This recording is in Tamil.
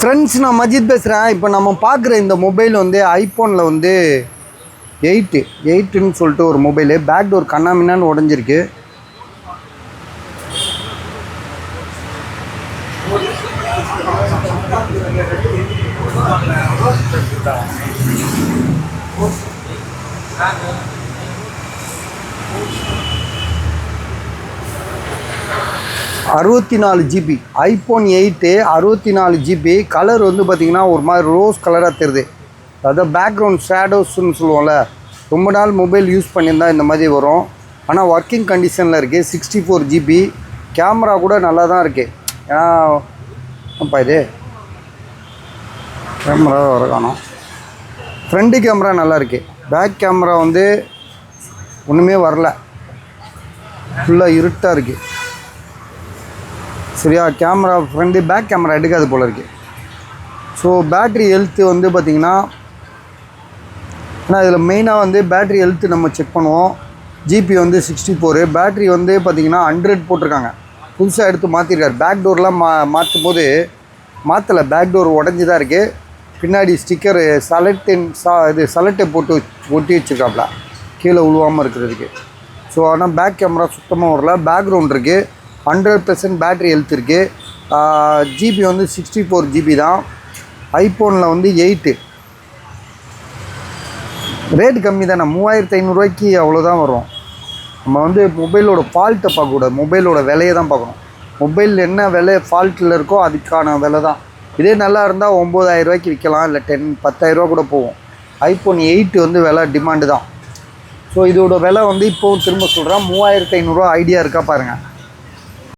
ஃப்ரெண்ட்ஸ், நான் மஜித் பேசுகிறேன். இப்போ நம்ம பார்க்குற இந்த மொபைல் வந்து ஐஃபோனில் வந்து எயிட்டுன்னு சொல்லிட்டு ஒரு மொபைலு. பேக் டோர் கண்ணாமின்னான்னு உடஞ்சிருக்கு. GB iPhone 8 64 GB. கலர் வந்து பார்த்திங்கன்னா ஒரு மாதிரி ரோஸ் கலராக தெரியுது. அதாவது பேக்ரவுண்ட் ஷேடோஸ்ன்னு சொல்லுவோம்ல. ரொம்ப நாள் மொபைல் யூஸ் பண்ணியிருந்தால் இந்த மாதிரி வரும். ஆனால் ஒர்க்கிங் கண்டிஷனில் இருக்குது. 64 GB. கேமரா கூட நல்லா தான் இருக்குது. ஏன்னா இது கேமரா வர காணும். ஃப்ரண்ட்டு கேமரா நல்லா இருக்குது. பேக் கேமரா வந்து ஒன்றுமே வரல, ஃபுல்லாக இருட்டாக இருக்குது. சரியா, கேமரா ஃப்ரண்ட்டு பேக் கேமரா எடுக்காது போல் இருக்குது. ஸோ பேட்ரி ஹெல்த்து வந்து பார்த்திங்கன்னா, ஆனால் இதில் மெயினாக வந்து பேட்ரி ஹெல்த்து நம்ம செக் பண்ணுவோம். ஜிபி வந்து 64. பேட்ரி வந்து பார்த்திங்கன்னா 100 போட்டிருக்காங்க. புதுசாக எடுத்து மாற்றிருக்காரு. பேக் டோர்லாம் மாற்றும் போது மாற்றலை. பேக் டோர் உடஞ்சி தான் இருக்குது. பின்னாடி ஸ்டிக்கரு சலட்டை போட்டு ஒட்டி வச்சுருக்காப்புல கீழே உழுவாமல் இருக்கிறதுக்கு. ஸோ ஆனால் பேக் கேமரா சுத்தமாக வரல. பேக்ரவுண்ட் இருக்குது. 100% பேட்ரி ஹெல்த் இருக்குது. ஜிபி வந்து 64 GB தான். ஐஃபோனில் வந்து 8. ரேட்டு கம்மி தானே, 3500 அவ்வளோதான் வரும். நம்ம வந்து மொபைலோட ஃபால்ட்டை பார்க்கக்கூடாது, மொபைலோட விலையை தான் பார்க்கணும். மொபைல் என்ன விலை ஃபால்ட்டில் இருக்கோ அதுக்கான விலை தான். இதே நல்லா இருந்தால் 9000 விற்கலாம், இல்லை 10,000 கூட போகும். ஐஃபோன் 8 வந்து விலை டிமாண்டு தான். ஸோ இதோட விலை வந்து இப்போது திரும்ப சொல்கிறேன், 3500 ஐடியா இருக்கா பாருங்கள்.